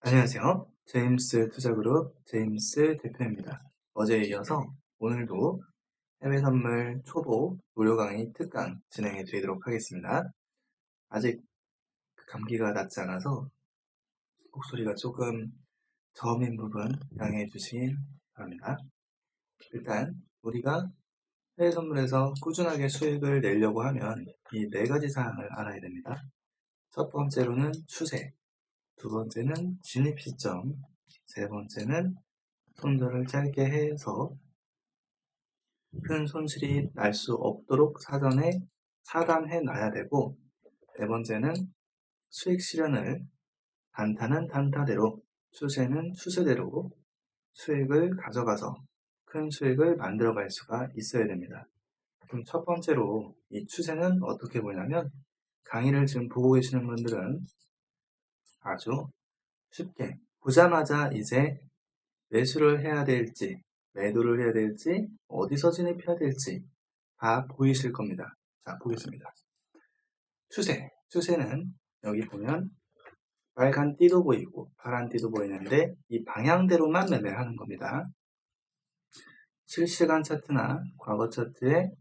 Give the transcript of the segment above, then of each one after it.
안녕하세요. 제임스 투자그룹 제임스 대표입니다. 어제에 이어서 오늘도 해외 선물 초보 무료 강의 특강 진행해 드리도록 하겠습니다. 아직 감기가 낫지 않아서 목소리가 조금 저음인 부분 양해해 주시기 바랍니다. 일단 우리가 해외 선물에서 꾸준하게 수익을 내려고 하면 이 네 가지 사항을 알아야 됩니다. 첫 번째로는 추세, 두 번째는 진입 시점, 세 번째는 손절을 짧게 해서 큰 손실이 날 수 없도록 사전에 차단해 놔야 되고, 네 번째는 수익 실현을 단타는 단타대로, 추세는 추세대로 수익을 가져가서 큰 수익을 만들어 갈 수가 있어야 됩니다. 그럼 첫 번째로 이 추세는 어떻게 보냐면, 강의를 지금 보고 계시는 분들은 아주 쉽게 보자마자 이제 매수를 해야 될지, 매도를 해야 될지, 어디서 진입해야 될지 다 보이실 겁니다. 자, 보겠습니다. 추세는 여기 보면 빨간 띠도 보이고 파란 띠도 보이는데 이 방향대로만 매매를 하는 겁니다. 실시간 차트나 과거 차트에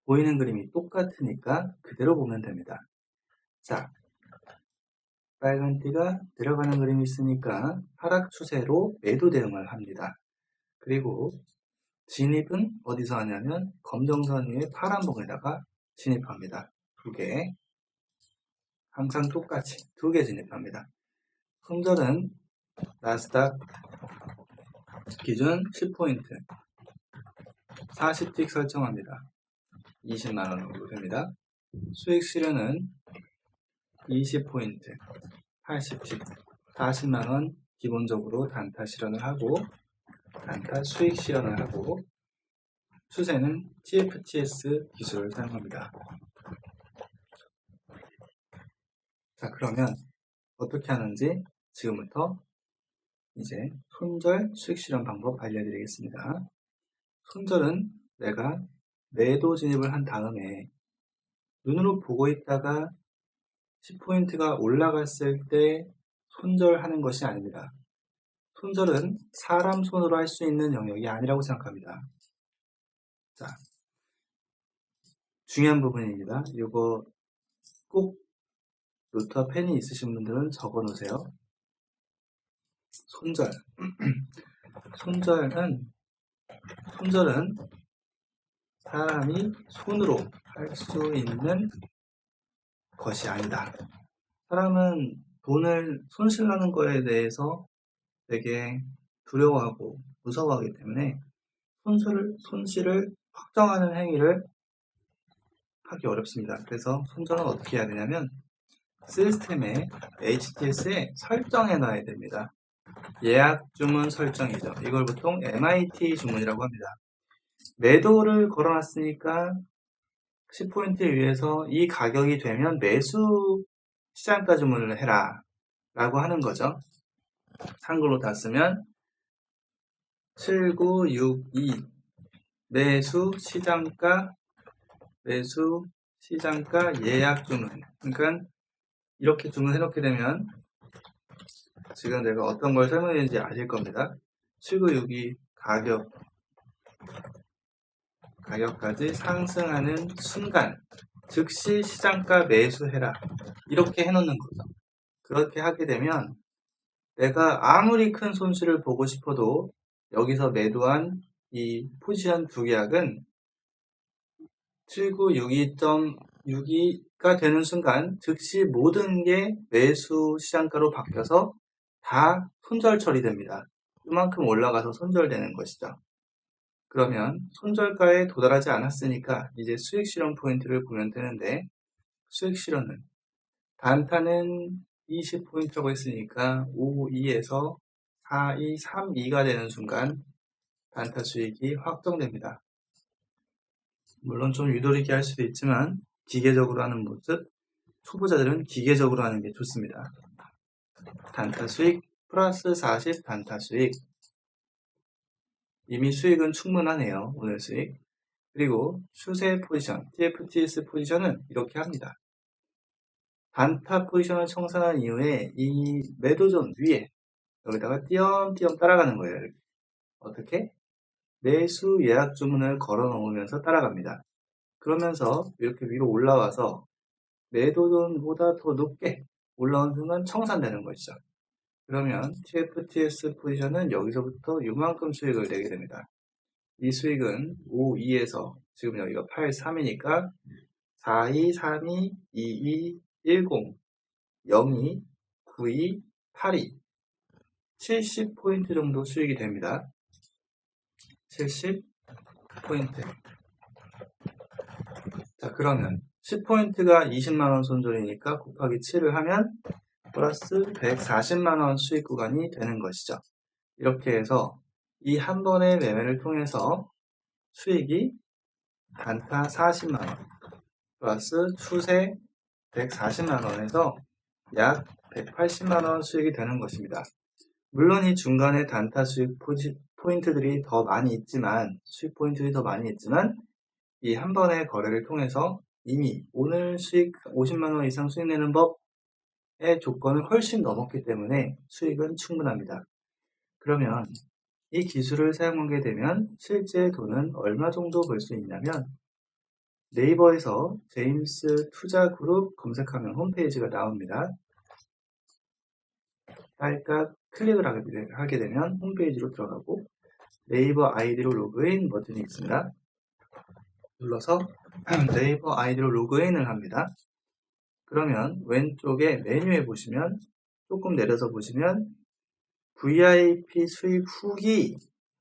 보이는 그림이 똑같으니까 그대로 보면 됩니다. 자, 빨간 띠가 내려가는 그림이 있으니까 하락 추세로 매도 대응을 합니다. 그리고 진입은 어디서 하냐면 검정선 위에 파란 봉에다가 진입합니다. 두 개. 항상 똑같이 두 개 진입합니다. 손절은 나스닥 기준 10포인트 40틱 설정합니다. 20만원으로 됩니다. 수익 실현은 20포인트 80틱 40만원 기본적으로 단타 실현을 하고, 단타 수익 실현을 하고, 추세는 TFTS 기술을 사용합니다. 자, 그러면 어떻게 하는지 지금부터 이제 손절 수익 실현 방법 알려드리겠습니다. 손절은 내가 매도 진입을 한 다음에 눈으로 보고 있다가 10포인트가 올라갔을 때 손절하는 것이 아닙니다. 손절은 사람 손으로 할 수 있는 영역이 아니라고 생각합니다. 자, 중요한 부분입니다. 이거 꼭 노트와 펜이 있으신 분들은 적어 놓으세요. 손절. 손절은 사람이 손으로 할 수 있는 것이 아니다. 사람은 돈을 손실나는 거에 대해서 되게 두려워하고 무서워하기 때문에 손실을 확정하는 행위를 하기 어렵습니다. 그래서 손절은 어떻게 해야 되냐면 시스템에 HTS에 설정해 놔야 됩니다. 예약 주문 설정이죠. 이걸 보통 MIT 주문이라고 합니다. 매도를 걸어놨으니까 10포인트 위에서 이 가격이 되면 매수 시장가 주문을 해라 라고 하는 거죠. 한글로 다 쓰면 7962 매수 시장가 예약 주문. 그러니까 이렇게 주문해 놓게 되면 지금 내가 어떤 걸 설명했는지 아실 겁니다. 7962 가격까지 상승하는 순간 즉시 시장가 매수해라 이렇게 해놓는 거죠. 그렇게 하게 되면 내가 아무리 큰 손실을 보고 싶어도 여기서 매도한 이 포지션 두 계약은 7962.62가 되는 순간 즉시 모든 게 매수 시장가로 바뀌어서 다 손절 처리됩니다. 이만큼 올라가서 손절되는 것이죠. 그러면 손절가에 도달하지 않았으니까 이제 수익 실현 포인트를 보면 되는데, 수익 실현은 단타는 20포인트라고 했으니까 52에서 42, 32가 되는 순간 단타 수익이 확정됩니다. 물론 좀 유도리게 할 수도 있지만 기계적으로 하는 모습, 초보자들은 기계적으로 하는 게 좋습니다. 단타 수익 플러스 40 단타 수익. 이미 수익은 충분하네요. 오늘 수익. 그리고 추세 포지션, TFTS 포지션은 이렇게 합니다. 단타 포지션을 청산한 이후에 이 매도존 위에 여기다가 띄엄띄엄 따라가는 거예요. 이렇게. 어떻게? 매수 예약 주문을 걸어 놓으면서 따라갑니다. 그러면서 이렇게 위로 올라와서 매도돈보다 더 높게 올라온 순간 청산되는 것이죠. 그러면 TFTS 포지션은 여기서부터 이만큼 수익을 내게 됩니다. 이 수익은 5, 2에서 지금 여기가 8, 3이니까 4, 2, 3, 2, 2, 2, 10, 02, 92, 82, 70포인트 정도 수익이 됩니다. 70포인트. 자, 그러면 10포인트가 20만원 손절이니까 곱하기 7을 하면 플러스 140만원 수익 구간이 되는 것이죠. 이렇게 해서 이 한 번의 매매를 통해서 수익이 단타 40만원 플러스 추세 140만원에서 약 180만원 수익이 되는 것입니다. 물론 이 중간에 단타 수익 포인트들이 더 많이 있지만, 수익 포인트들이 더 많이 있지만, 이 한 번의 거래를 통해서 이미 오늘 수익 50만원 이상 수익 내는 법의 조건을 훨씬 넘었기 때문에 수익은 충분합니다. 그러면 이 기술을 사용하게 되면 실제 돈은 얼마 정도 벌 수 있냐면, 네이버에서 제임스 투자그룹 검색하면 홈페이지가 나옵니다. 딸깍 클릭을 하게 되면 홈페이지로 들어가고 네이버 아이디로 로그인 버튼이 있습니다. 눌러서 네이버 아이디로 로그인을 합니다. 그러면 왼쪽에 메뉴에 보시면 조금 내려서 보시면 VIP 수익 후기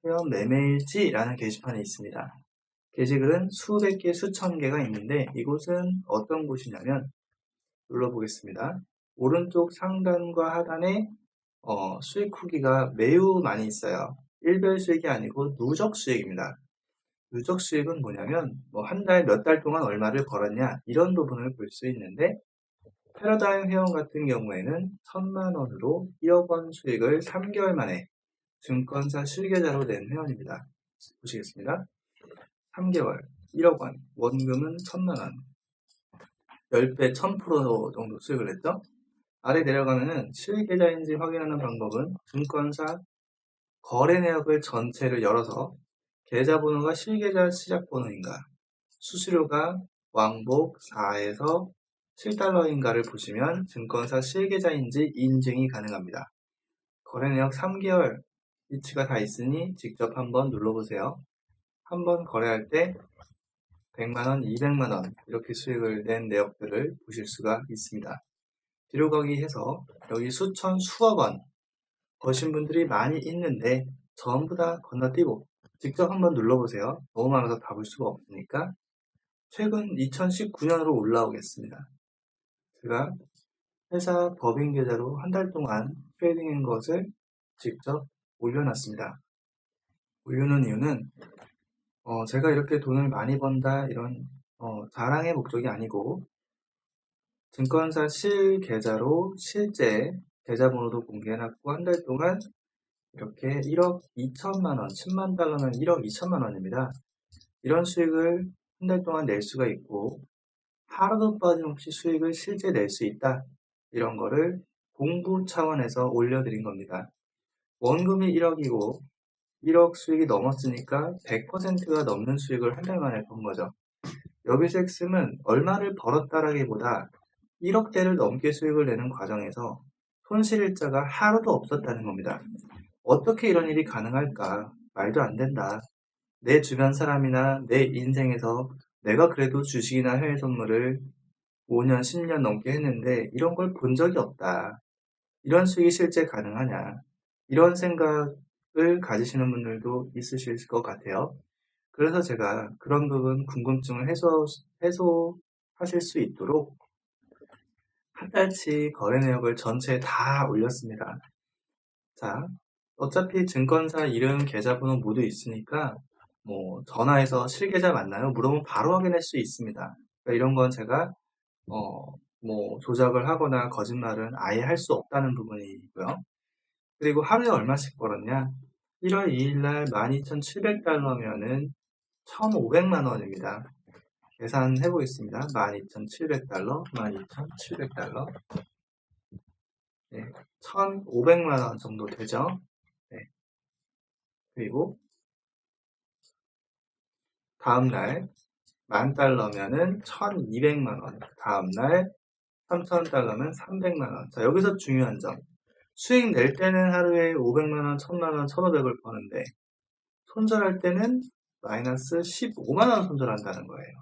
회원 매매일지라는 게시판이 있습니다. 게시글은 수백 개, 수천 개가 있는데 이곳은 어떤 곳이냐면 눌러보겠습니다. 오른쪽 상단과 하단에 수익 후기가 매우 많이 있어요. 일별 수익이 아니고 누적 수익입니다. 누적 수익은 뭐냐면 한 달, 몇 달 동안 얼마를 벌었냐 이런 부분을 볼 수 있는데 패러다임 회원 같은 경우에는 1000만 원으로 1억 원 수익을 3개월 만에 증권사 실계좌로 낸 회원입니다. 보시겠습니다. 3개월 1억 원, 원금은 1000만 원, 10배 1000% 정도 수익을 냈죠. 아래 내려가면은 실계좌인지 확인하는 방법은 증권사 거래 내역을 전체를 열어서 계좌번호가 실계좌 시작번호인가, 수수료가 왕복 4에서 7달러인가를 보시면 증권사 실계좌인지 인증이 가능합니다. 거래 내역 3개월 위치가 다 있으니 직접 한번 눌러보세요. 한번 거래할 때 100만원, 200만원 이렇게 수익을 낸 내역들을 보실 수가 있습니다. 뒤로 가기 해서 여기 수천, 수억 원 버신 분들이 많이 있는데 전부 다 건너뛰고 직접 한번 눌러보세요. 너무 많아서 다 볼 수가 없으니까 최근 2019년으로 올라오겠습니다. 제가 회사 법인 계좌로 한 달 동안 트레이딩한 것을 직접 올려놨습니다. 올려놓은 이유는 제가 이렇게 돈을 많이 번다 이런 자랑의 목적이 아니고 증권사 실계좌로 실제 계좌번호도 공개해놨고 한 달 동안 이렇게 1억 2천만 원, 10만 달러면 1억 2천만 원입니다. 이런 수익을 한 달 동안 낼 수가 있고 하루도 빠짐없이 수익을 실제 낼 수 있다. 이런 거를 공부 차원에서 올려드린 겁니다. 원금이 1억이고 1억 수익이 넘었으니까 100%가 넘는 수익을 한 달 만에 번 거죠. 여기서 핵심은 얼마를 벌었다라기보다 1억대를 넘게 수익을 내는 과정에서 손실일자가 하루도 없었다는 겁니다. 어떻게 이런 일이 가능할까? 말도 안 된다. 내 주변 사람이나 내 인생에서 내가 그래도 주식이나 해외 선물을 5년, 10년 넘게 했는데 이런 걸 본 적이 없다. 이런 수익이 실제 가능하냐. 이런 생각을 가지시는 분들도 있으실 것 같아요. 그래서 제가 그런 부분 궁금증을 해소하실 수 있도록 한 달치 거래 내역을 전체에 다 올렸습니다. 자, 어차피 증권사 이름, 계좌번호 모두 있으니까 전화해서 실계좌 맞나요? 물어보면 바로 확인할 수 있습니다. 그러니까 이런 건 제가 조작을 하거나 거짓말은 아예 할 수 없다는 부분이고요. 그리고 하루에 얼마씩 벌었냐? 1월 2일날 12,700달러면은 1,500만 원입니다. 계산해 보겠습니다. 12,700달러, 12,700달러. 네, 1,500만 원 정도 되죠. 네, 그리고 다음날 10,000달러면은 1,200만 원. 다음날 3,000달러면 300만 원. 자, 여기서 중요한 점. 수익 낼 때는 하루에 500만 원, 1,000만 원, 1,500을 버는데 손절할 때는 마이너스 15만 원 손절한다는 거예요.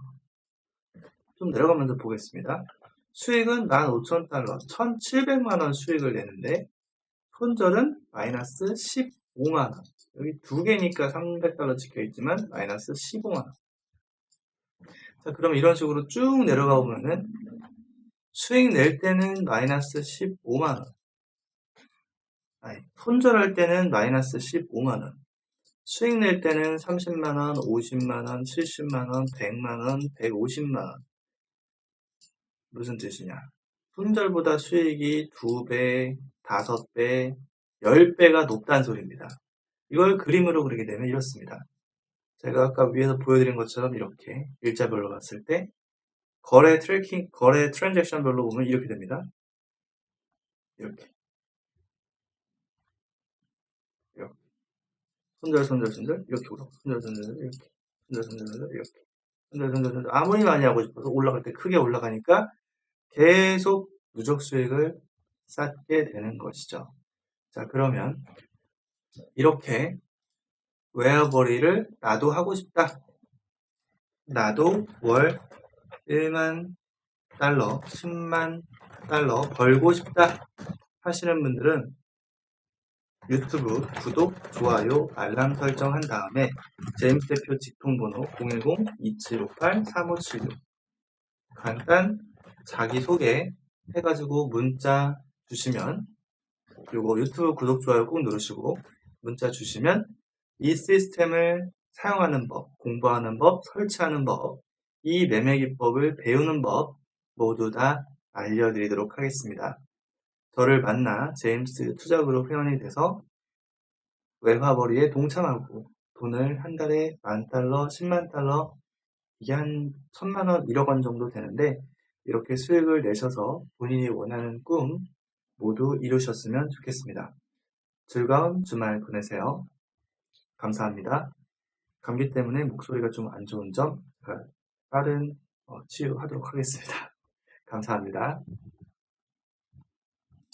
좀 내려가면서 보겠습니다. 수익은 15,000달러, 1,700만 원 수익을 내는데 손절은 마이너스 15만 원. 여기 두 개니까 300달러 찍혀 있지만 마이너스 15만 원. 자, 그럼 이런 식으로 쭉 내려가 보면은 수익 낼 때는 마이너스 15만 원. 아니, 손절할 때는 마이너스 15만 원. 수익 낼 때는 30만 원, 50만 원, 70만 원, 100만 원, 150만 원. 무슨 뜻이냐? 손절보다 수익이 2배, 5배, 10배가 높다는 소리입니다. 이걸 그림으로 그리게 되면 이렇습니다. 제가 아까 위에서 보여드린 것처럼 이렇게 일자별로 봤을 때 거래 트랜잭션별로 보면 이렇게 됩니다. 이렇게. 이렇게. 손절, 이렇게 올라가. 손절, 이렇게. 손절, 이렇게. 손절. 아무리 많이 하고 싶어서 올라갈 때 크게 올라가니까 계속 누적 수익을 쌓게 되는 것이죠. 자, 그러면 이렇게 웨어버리를 나도 하고 싶다. 나도 월 1만 달러, 10만 달러 벌고 싶다 하시는 분들은 유튜브 구독, 좋아요, 알람 설정한 다음에 제임스 대표 직통번호 010-2758-3576 간단 자기소개 해가지고 문자 주시면 그리고 유튜브 구독, 좋아요 꼭 누르시고 문자 주시면 이 시스템을 사용하는 법, 공부하는 법, 설치하는 법, 이 매매 기법을 배우는 법 모두 다 알려드리도록 하겠습니다. 저를 만나 제임스 투자그룹 회원이 돼서 외화벌이에 동참하고 돈을 한 달에 10,000달러, 100,000달러, 이게 한 1,000만 원, 1억 원 정도 되는데 이렇게 수익을 내셔서 본인이 원하는 꿈 모두 이루셨으면 좋겠습니다. 즐거운 주말 보내세요. 감사합니다. 감기 때문에 목소리가 좀 안 좋은 점 빠른 치유하도록 하겠습니다. 감사합니다.